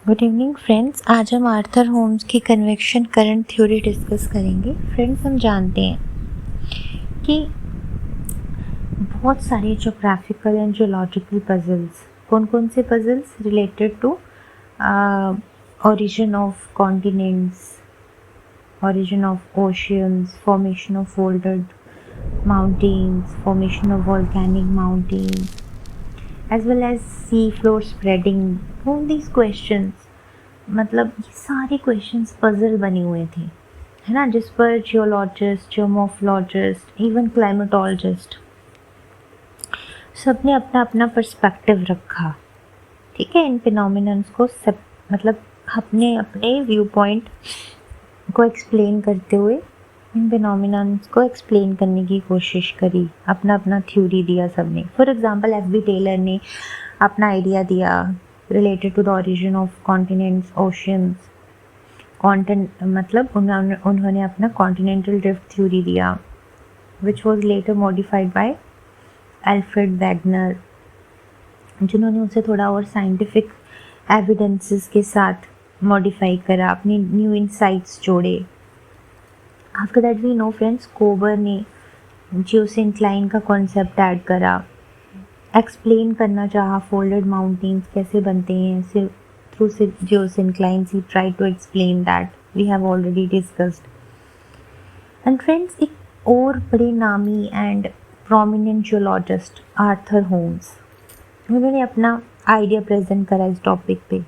Good evening friends. आज हम Arthur Holmes की कन्वेक्शन करंट थ्योरी डिस्कस करेंगे। फ्रेंड्स, हम जानते हैं कि बहुत सारे ज्योग्राफिकल एंड जियोलॉजिकल पजल्स, कौन कौन से puzzles related to origin of continents, origin of oceans, formation of folded mountains, formation of volcanic mountains, as well as sea floor spreading. All these questions, मतलब ये सारे क्वेश्चंस पजल बने हुए थे, है ना, जिस पर जियोलॉजिस्ट, जियोमॉर्फोलॉजिस्ट, इवन क्लाइमेटोलॉजिस्ट सब ने अपना अपना पर्सपेक्टिव रखा। ठीक है, इन फिनोमिनन्स को सब मतलब अपने अपने व्यू पॉइंट को एक्सप्लेन करते हुए इन फिनोमिनन्स को एक्सप्लेन करने की कोशिश करी, अपना अपना थ्योरी दिया सबने। For example FB. टेलर ने अपना आइडिया दिया related to the origin of continents, oceans, continent मतलब उन्होंने अपना कॉन्टिनेंटल ड्रिफ्ट थ्योरी दिया, which was later modified by Alfred Wegener, जिन्होंने उसे थोड़ा और साइंटिफिक एविडेंसेस के साथ मॉडिफाई करा, अपने न्यू इंसाइट्स जोड़े। After that we know friends, Kober ने जियोसिंक्लाइन का कॉन्सेप्ट ऐड करा, एक्सप्लेन करना चाहा फोल्डेड माउंटेन्स कैसे बनते हैं सिर्फ through geosynclines. He try to explain that, we have already discussed. And friends, एक और बड़े नामी and prominent geologist Arthur Holmes, उन्होंने अपना आइडिया प्रेजेंट करा इस टॉपिक पे।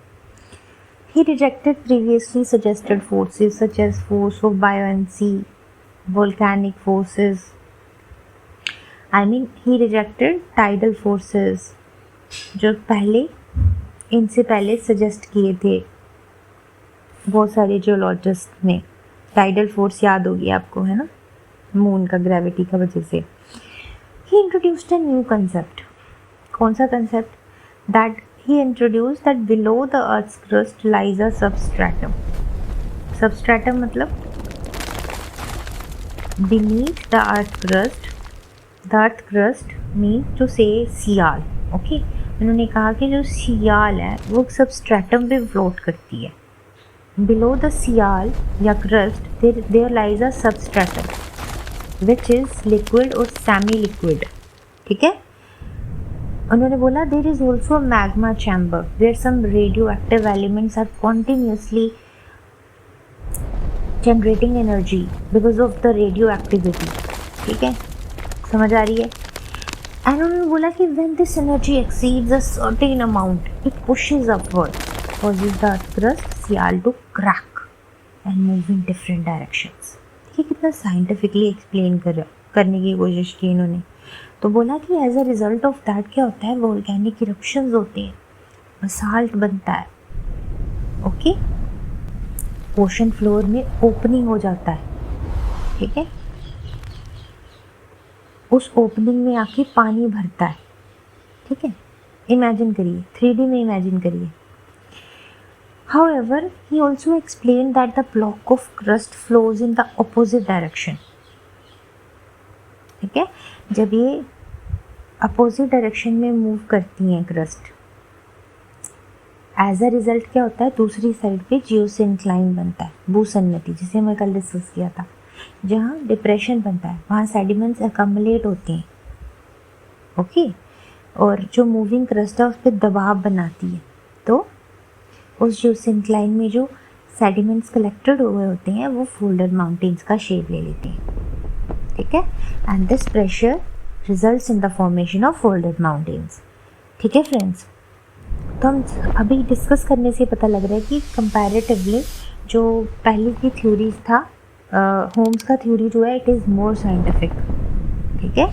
He rejected previously suggested forces such as force of buoyancy, volcanic forces. He rejected tidal forces, जो इनसे पहले सजेस्ट किए थे बहुत सारे जियोलॉजिस्ट ने। टाइडल फोर्स याद होगी आपको, है ना, मून का ग्रेविटी का वजह से। He introduced a new concept. कौन सा concept? That he introduced that below the earth's crust lies a substratum. Substratum मतलब beneath the earth crust means to say sial. Okay, उन्होंने कहा कि जो सियाल है वो सबस्ट्रेटम पे फ्लोट करती है। बिलो द सियाल या crust there lies a substratum which is liquid और सेमी लिक्विड। ठीक है, उन्होंने बोला there is also magma chamber where some radio active elements are continuously generating energy because of the radio activity. ठीक है, समझ आ रही है? एंड उन्होंने बोला कि when this energy exceeds a certain amount it pushes upward, causes the earth crust sial to crack and move in different directions. ये कितना साइंटिफिकली एक्सप्लेन करने की कोशिश की इन्होंने। तो बोला कि as a result of that क्या होता है, वोल्केनिक इरप्शंस होते हैं, बसाल्ट बनता है। ओके, ओशन फ्लोर में ओपनिंग हो जाता है। ठीक है, उस ओपनिंग में आके पानी भरता है। ठीक है, इमेजिन करिए, 3D में इमेजिन करिए। However, he also explained that the block of crust flows in the opposite direction. ठीक है, जब ये अपोजिट डायरेक्शन में मूव करती हैं क्रस्ट, एज अ रिजल्ट क्या होता है, दूसरी साइड पे जियोसिंक्लाइन बनता है, भूसन्नति, जिसे मैं कल डिस्कस किया था, जहाँ डिप्रेशन बनता है, वहाँ सेडिमेंट्स अकम्युलेट होते हैं। ओके, और जो मूविंग क्रस्ट है उस पर दबाव बनाती है, तो उस जियोसिंक्लाइन में जो सेडिमेंट्स कलेक्टेड हुए होते हैं वो फोल्डेड माउंटेन्स का शेप ले लेते हैं। ठीक है, and this pressure results in the formation of folded mountains. ठीक है फ्रेंड्स, तो हम अभी डिस्कस करने से पता लग रहा है कि कंपैरेटिवली जो पहले की थ्योरीज था, होम्स का थ्योरी जो है इट इज़ मोर साइंटिफिक। ठीक है,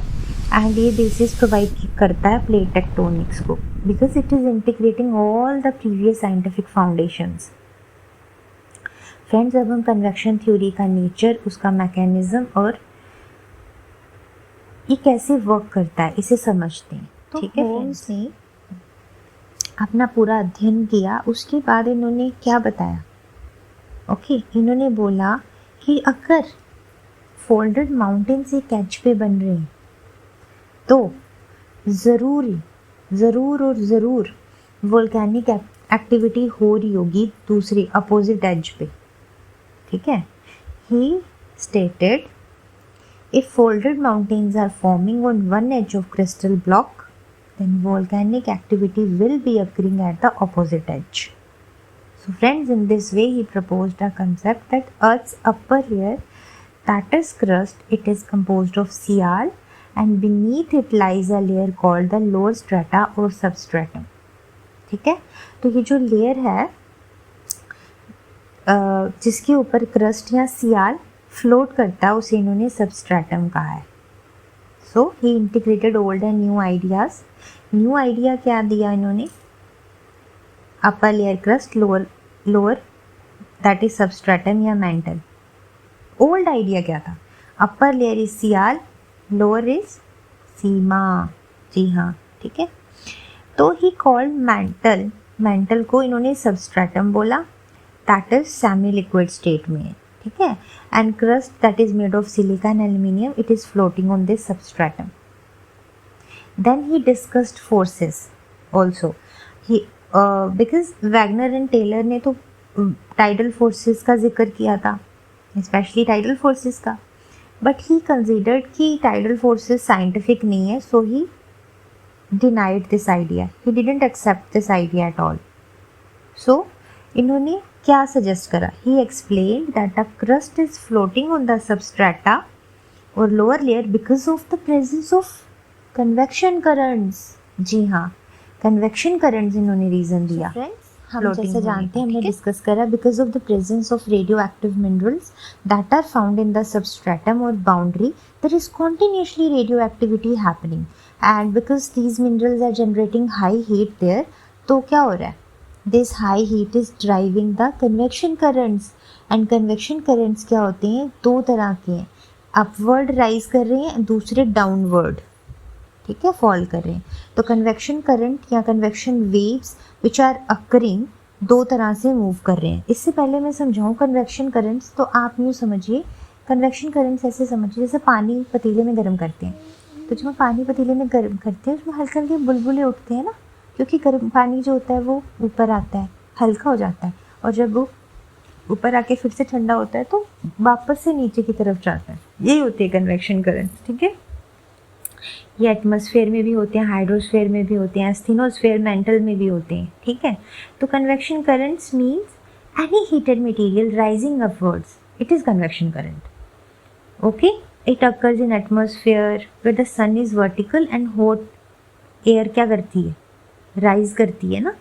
एंड ये बेसिस प्रोवाइड करता है प्लेट टेक्टोनिक्स को, because it is integrating all the previous scientific foundations. Friends, अब हम कन्वेक्शन थ्योरी का नेचर, उसका मैकेनिज्म और ये कैसे वर्क करता है इसे समझते हैं। तो ठीक है, होम्स ने अपना पूरा अध्ययन किया, उसके बाद इन्होंने क्या बताया? ओके, इन्होंने बोला कि अगर फोल्डेड माउंटेन्स एक एज पे बन रहे हैं तो ज़रूर वोल्केनिक एक्टिविटी हो रही होगी दूसरी अपोजिट एज पे, ठीक है। ही stated if folded mountains are forming on one edge of crystal block, then volcanic activity will be occurring at the opposite edge. So friends, in this way he proposed a concept that Earth's upper layer, that is crust, it is composed of Sial, and beneath it lies a layer called the lower strata or substratum. ठीक है, तो ये जो layer है जिसके ऊपर crust या सियाल float करता है उसे इन्होंने सबस्ट्रेटम कहा है। So he integrated old and new ideas. New idea क्या दिया इन्होंने? Upper layer crust, lower that is substratum या मेंटल। ओल्ड आइडिया क्या था? Upper layer is sial, lower is sima. जी हाँ, ठीक है। तो ही कॉल्ड मेंटल को इन्होंने सबस्ट्रेटम बोला, that is semi liquid state में, ठीक है। And crust that is made of silica and aluminium, it is floating on this substratum. Then he discussed forces also, he because Wegener and Taylor ने तो tidal forces का जिक्र किया था, specially tidal forces का, बट ही कंसिडर्ड कि tidal forces scientific नहीं है, so he denied this idea. He didn't accept this idea at all. So इन्होंने क्या सजेस्ट करा? He explained that the crust is floating on the substrata or lower layer because of the presence of convection currents. जी हाँ, convection currents इन्होंने reason दिया। हम जैसे जानते हैं, हमने डिस्कस करा, because of the presence of radioactive minerals that are found in the substratum और boundary, there is continuously radioactivity happening, and because these minerals are generating high heat there, तो क्या हो रहा है? This high heat is driving the convection currents, and convection currents क्या होते हैं? दो तरह के हैं, अपवर्ड राइज कर रहे हैं, दूसरे डाउनवर्ड, ठीक है, फॉल कर रहे हैं। तो कन्वेक्शन करंट या convection waves which are occurring दो तरह से मूव कर रहे हैं। इससे पहले मैं समझाऊँ कन्वेक्शन करंट्स, तो आप यूँ समझिए, कन्वेक्शन करंट्स ऐसे समझिए जैसे पानी पतीले में गर्म करते हैं, तो जब हम पानी पतीले में गर्म करते हैं उसमें हल्के हल्के बुलबुले उठते हैं ना, क्योंकि गर्म पानी जो होता है वो ऊपर आता है, हल्का हो जाता है, और जब वो ऊपर आके फिर से ठंडा होता है तो वापस से नीचे की तरफ जाता है। यही होती है कन्वेक्शन करंट्स, ठीक है। ये एटमॉस्फेयर में भी होते हैं, हाइड्रोस्फेयर में भी होते हैं, एस्थेनोस्फेयर मेंटल में भी होते हैं, ठीक है। तो convection currents means any heated material rising upwards, it is convection current. Okay, it occurs in atmosphere where the sun is vertical and hot air क्या करती है? राइज करती है ना,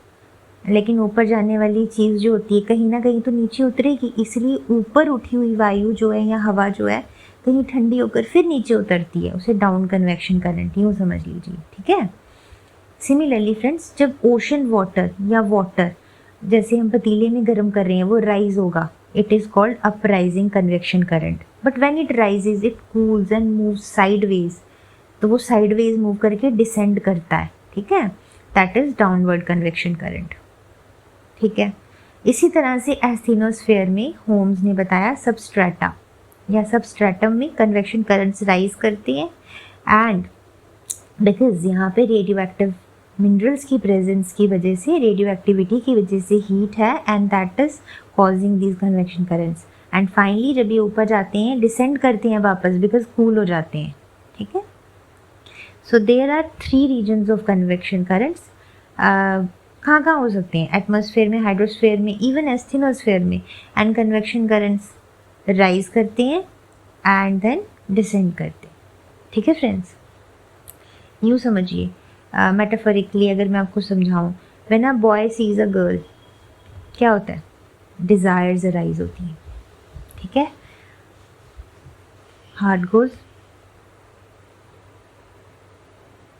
लेकिन ऊपर जाने वाली चीज़ जो होती है कहीं ना कहीं तो नीचे उतरेगी, इसलिए ऊपर उठी हुई वायु जो है या हवा जो है कहीं ठंडी होकर फिर नीचे उतरती है, उसे डाउन कन्वेक्शन करंट यूँ समझ लीजिए, ठीक है। सिमिलरली फ्रेंड्स, जब ओशन वाटर या वाटर जैसे हम पतीले में गर्म कर रहे हैं वो राइज होगा, it is called uprising convection current, but when it rises it cools and moves sideways, तो वो साइडवेज मूव करके डिसेंड करता है, ठीक है, that is downward convection current, ठीक है। इसी तरह से एस्थेनोस्फेयर में होम्स ने बताया सबस्ट्रेटा या सबस्ट्रेटम में कन्वेक्शन करंट्स राइज करते हैं, एंड बिकॉज यहाँ पे रेडियो एक्टिव मिनरल्स की प्रेजेंस की वजह से, रेडियो एक्टिविटी की वजह से हीट है, and that is causing these convection currents, and finally जब ये ऊपर जाते हैं डिसेंड करते हैं वापस बिकॉज कूल हो जाते हैं, ठीक है। So there are 3 reasons of convection currents. कहाँ कहाँ हो सकते हैं? एटमॉस्फेयर में, हाइड्रोस्फेयर में, इवन एस्थेनोस्फेयर में, एंड कन्वेक्शन करंट्स राइज करते हैं एंड देन डिसेंड करते हैं, ठीक है फ्रेंड्स। यूँ समझिए, मेटाफोरिकली अगर मैं आपको समझाऊँ, when a boy sees a girl क्या होता है? डिज़ायर्स अराइज होती हैं, ठीक है, हार्ट गोज,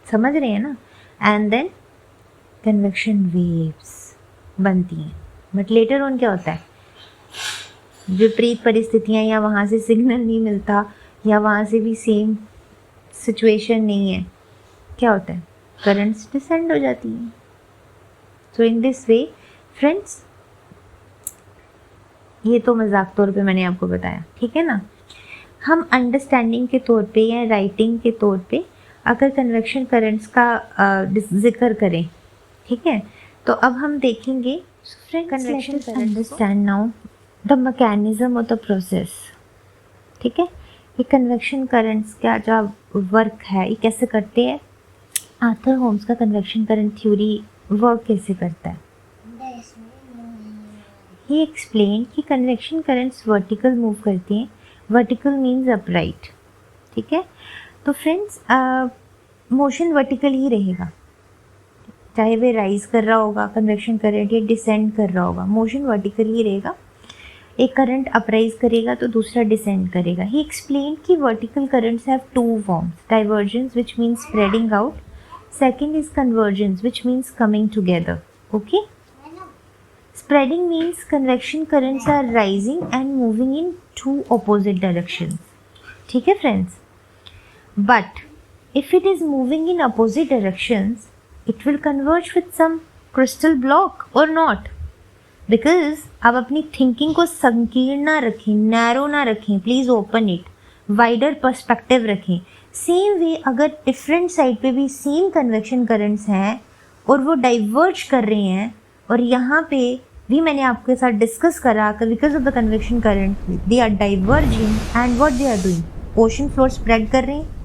समझ रहे हैं ना, एंड देन कन्वेक्शन वेव्स बनती हैं, बट लेटर ऑन क्या होता है? विपरीत परिस्थितियाँ, या वहाँ से सिग्नल नहीं मिलता, या वहाँ से भी सेम सिचुएशन नहीं है, क्या होता है? करंट्स डिसेंड हो जाती हैं। सो इन दिस वे फ्रेंड्स, ये तो मजाक तौर पे मैंने आपको बताया, ठीक है ना। हम अंडरस्टैंडिंग के तौर पे या राइटिंग के तौर पे अगर कन्वेक्शन करंट्स का जिक्र करें, ठीक है, तो अब हम देखेंगे convection current, understand now the mechanism of the process. ठीक है, ये कन्वेक्शन करंट्स का जो वर्क है ये कैसे करते हैं, आर्थर होम्स का कन्वेक्शन करंट थ्योरी वर्क कैसे करता है। ही एक्सप्लेन कि कन्वेक्शन करंट्स वर्टिकल मूव करती हैं, वर्टिकल मीन्स अपराइट। ठीक है, तो फ्रेंड्स मोशन वर्टिकल ही रहेगा, चाहे वे राइज कर रहा होगा कन्वेक्शन करंट या डिसेंड कर रहा होगा, मोशन वर्टिकल ही रहेगा। एक करंट अपराइज करेगा तो दूसरा डिसेंड करेगा। ही एक्सप्लेन कि vertical currents have two forms, divergence which means spreading out, second is convergence which means coming together. Okay, spreading means convection currents are rising and moving in two opposite directions. ठीक है friends, but if it is moving in opposite directions, it will converge with some crystal block or not, because आप अपनी thinking को संकीर्ण ना रखें, narrow ना रखें, please open it, wider perspective रखें। सेम वे अगर डिफरेंट साइड पे भी सेम कन्वेक्शन करंट्स हैं और वो डाइवर्ज कर रहे हैं, और यहाँ पे भी मैंने आपके साथ डिस्कस करा कि because of the convection current they are diverging and what they are doing, ocean floor spread कर रहे हैं।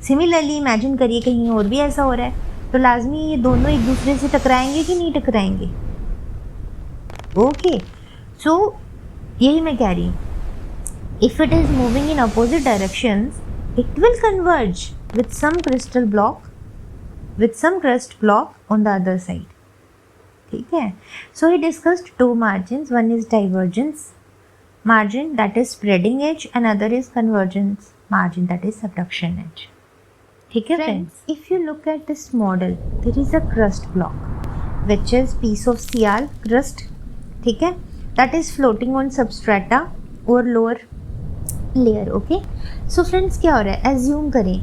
सिमिलरली इमेजिन करिए कहीं और भी ऐसा हो रहा है, तो लाजमी ये दोनों एक दूसरे से टकराएंगे कि नहीं टकराएंगे। ओके, सो यही मैं कह रही हूँ, if it is moving in opposite directions it will converge with some crystal block, with some crust block on the other side. ठीक है, so he discussed two margins, one is divergence margin that is spreading edge and other is convergence margin that is subduction edge. ठीक है friends, if you look at this model there is a crust block which is piece of sial crust, ठीक है, that is floating on substrata or lower layer. Okay, so friends क्या हो रहा है, assume करें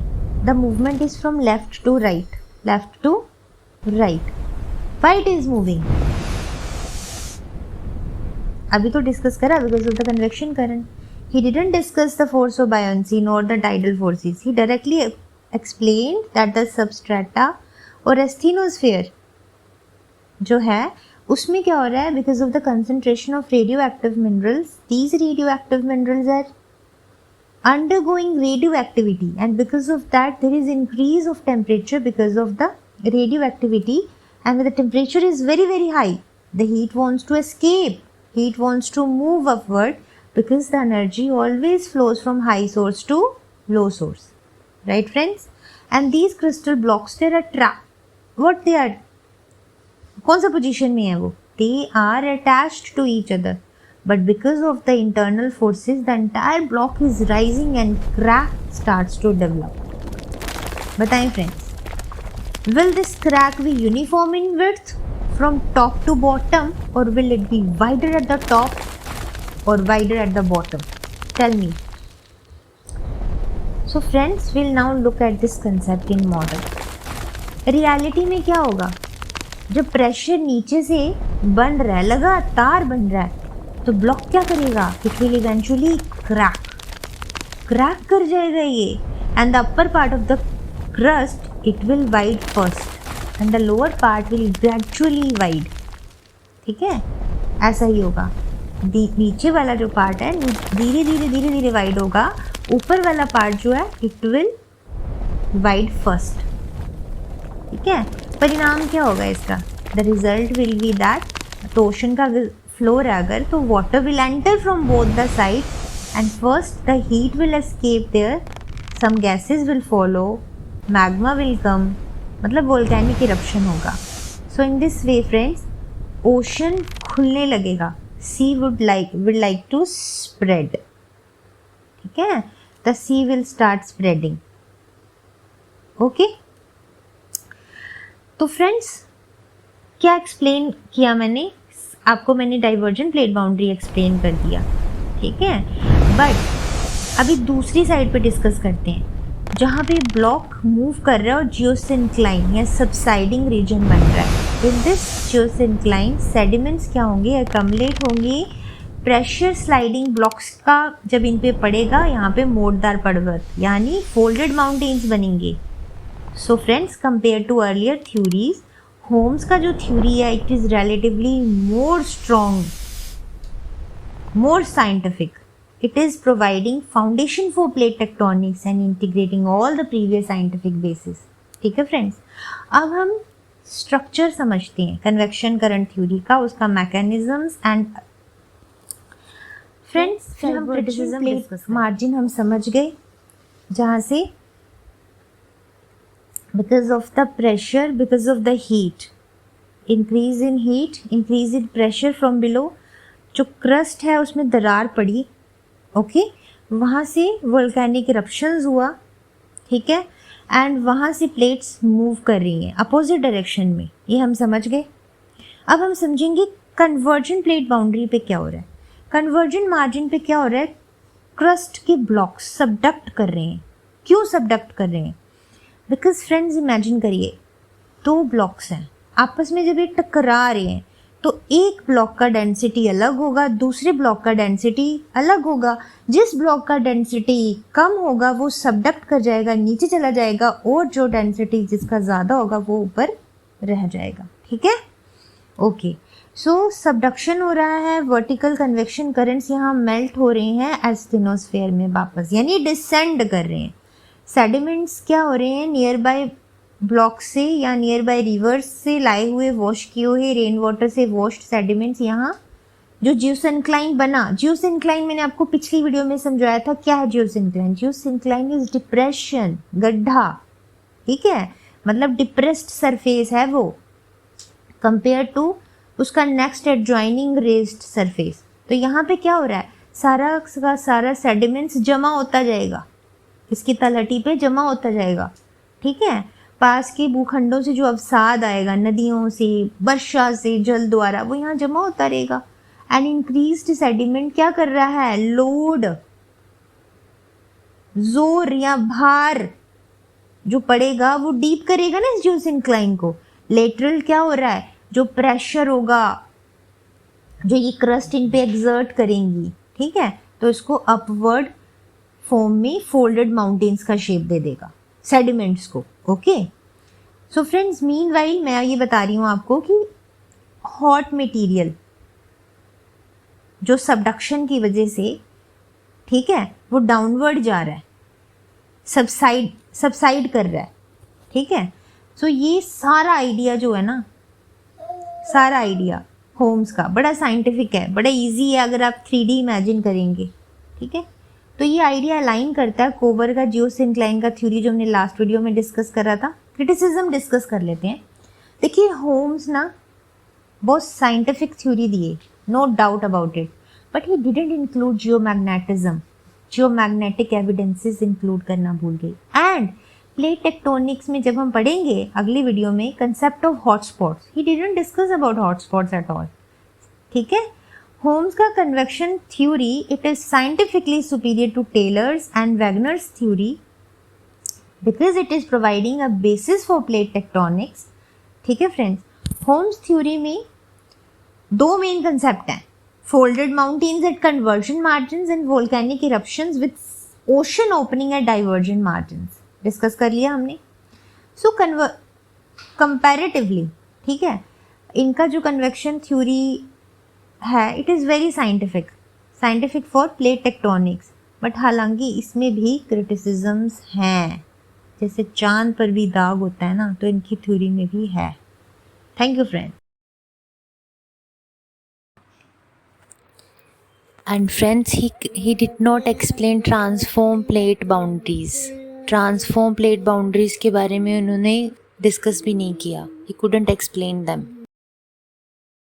the movement is from left to right, left to right. Why it is moving? अभी तो discuss करा because of the convection current. He didn't discuss the force of buoyancy nor the tidal forces. He directly explain that the substrata और asthenosphere जो है उसमें क्या हो रहा है, because of the concentration of radioactive minerals, these radioactive minerals are undergoing radioactivity and because of that there is increase of temperature because of the radioactivity, and when the temperature is very very high the heat wants to escape, heat wants to move upward because the energy always flows from high source to low source, right friends? And these crystal blocks they are what they are, कौन सा position में है वो, they are attached to each other, but because of the internal forces the entire block is rising and crack starts to develop. बताएं friends, will this crack be uniform in width from top to bottom or will it be wider at the top or wider at the bottom? Tell me. So friends, we'll now look at this concept in model. reality में क्या होगा, जब pressure नीचे से बन रहा है, लगातार बन रहा है, तो ब्लॉक क्या करेगा, इट विल इवेंचुअली क्रैक कर जाएगा ये, and the upper part of the crust it will wide first and the lower part will gradually wide. ठीक है, ऐसा ही होगा. नीचे वाला जो पार्ट है धीरे धीरे वाइड होगा, ऊपर वाला पार्ट जो है इट विल वाइड फर्स्ट. ठीक है, परिणाम क्या होगा इसका, the result will be that, तो ओशन का फ्लोर है अगर, तो water will enter from both the side and first the heat will escape there, some gases will follow, magma will come, मतलब वोल्केनिक इरप्शन होगा. So in this way friends ocean खुलने लगेगा, sea would like to spread. ठीक है, the sea will start spreading. Okay, तो friends क्या explain किया मैंने आपको, मैंने डाइवर्जेंट प्लेट बाउंड्री एक्सप्लेन कर दिया. ठीक है, बट अभी दूसरी साइड पे डिस्कस करते हैं जहाँ पे ब्लॉक मूव कर रहा है और जियोसिंक्लाइन या सबसाइडिंग रीजन बन रहा है. इन दिस जियोसिंक्लाइन सेडिमेंट्स क्या होंगे, अकमलेट होंगे. प्रेशर स्लाइडिंग ब्लॉक्स का जब इन पे पड़ेगा यहाँ पे मोड़दार पर्वत यानी फोल्डेड माउंटेन्स बनेंगे. So friends, compare to earlier theories, Holmes का जो थ्योरी है it is relatively more strong, more scientific. It is providing foundation for plate tectonics and integrating all the previous scientific basis. ठीक है friends, अब हम structure समझते हैं convection current theory का, उसका मैकेनिज्म्स एंड फ्रेंड्स फिर हम क्रिटिसिज्म प्लेट मार्जिन हम समझ गए, जहाँ से because of the pressure, because of the heat, increase in heat, increase in pressure from below, जो क्रस्ट है उसमें दरार पड़ी, ओके, वहाँ से वोल्केनिक इरप्शंस हुआ, ठीक है, एंड वहाँ से प्लेट्स मूव कर रही हैं अपोजिट डायरेक्शन में, ये हम समझ गए। अब हम समझेंगे कन्वर्जन प्लेट बाउंड्री पे क्या हो रहा है, कन्वर्जन मार्जिन पे क्या हो रहा है, क्रस्ट के ब्लॉक्स सबडक्ट कर रहे हैं। क्यों सबडक्ट कर रहे हैं? बिकॉज फ्रेंड्स इमेजिन करिए, दो ब्लॉक्स हैं आपस में, जब ये टकरा रहे हैं तो एक ब्लॉक का डेंसिटी अलग होगा, दूसरे ब्लॉक का डेंसिटी अलग होगा। जिस ब्लॉक का डेंसिटी कम होगा वो सबडक्ट कर जाएगा, नीचे चला जाएगा, और जो डेंसिटी जिसका ज़्यादा होगा वो ऊपर रह जाएगा, ठीक है, ओके। सो सबडक्शन हो रहा है, वर्टिकल कन्वेक्शन करंट्स यहाँ मेल्ट हो रहे हैं एस्थिनोस्फेयर में वापस, यानी डिसेंड कर रहे हैं। सेडिमेंट्स क्या हो रहे हैं, नियर बाय ब्लॉक से या नियर बाय रिवर्स से लाए हुए वॉश किए हुए रेन वाटर से वॉश्ड सेडिमेंट्स, यहाँ जो जियोसिंक्लाइन बना, जियोसिंक्लाइन मैंने आपको पिछली वीडियो में समझाया था क्या है जियोसिंक्लाइन। जियोसिंक्लाइन इज डिप्रेशन, गड्ढा, ठीक है, मतलब डिप्रेस्ड सरफेस है वो, कंपेयर टू उसका नेक्स्ट एडजॉइनिंग रेज्ड सरफेस। तो यहाँ पे क्या हो रहा है, सारा का सारा सेडिमेंट्स जमा होता जाएगा, इसकी तलहटी पे जमा होता जाएगा, ठीक है। पास के भूखंडों से जो अवसाद आएगा, नदियों से, वर्षा से, जल द्वारा, वो यहाँ जमा होता रहेगा। एंड इंक्रीज्ड सेडिमेंट क्या कर रहा है, लोड, जोर या भार जो पड़ेगा वो डीप करेगा ना इस जियोसिंक्लाइन को। लेटरल क्या हो रहा है, जो प्रेशर होगा जो ये क्रस्ट इन पे एक्सर्ट करेंगी, ठीक है, तो इसको अपवर्ड फॉर्म में फोल्डेड माउंटेन्स का शेप दे देगा सेडिमेंट्स को, ओके। सो फ्रेंड्स, मीनवाइल मैं ये बता रही हूँ आपको कि हॉट मटेरियल जो सबडक्शन की वजह से, ठीक है, वो डाउनवर्ड जा रहा है, सबसाइड कर रहा है, ठीक है। सो ये सारा आइडिया जो है ना, सारा आइडिया होम्स का बड़ा साइंटिफिक है, बड़ा इजी है अगर आप 3D इमेजिन करेंगे, ठीक है। तो ये आइडिया अलाइन करता है कोवर का जियोसिंक्लाइन का थ्योरी जो हमने लास्ट वीडियो में डिस्कस करा था। क्रिटिसिज्म डिस्कस कर लेते हैं। देखिए होम्स ना बहुत साइंटिफिक थ्योरी दिए, no doubt about it, but he didn't include geomagnetism, geomagnetic evidences include करना भूल गई। एंड प्लेट टेक्टोनिक्स में जब हम पढ़ेंगे अगली वीडियो में concept of hotspots, he didn't discuss about hotspots at all, ठीक है। होम्स का convection theory it is scientifically superior to Taylor's and Wegener's theory because it is providing a basis for plate tectonics, ठीक है friends. Holmes theory में दो main concept हैं, folded mountains at convergence margins and volcanic eruptions with ocean opening at divergence margins, discuss कर लिया हमने। So comparatively, ठीक है, इनका जो कन्वेक्शन थ्योरी है it is very scientific for plate tectonics, but हालांकि इसमें भी क्रिटिसिजम्स हैं, जैसे चांद पर भी दाग होता है ना, तो इनकी थ्योरी में भी है। Thank you friend. And friends, he did not explain transform plate boundaries. Transform plate boundaries के बारे में उन्होंने डिस्कस भी नहीं किया. He couldn't explain them.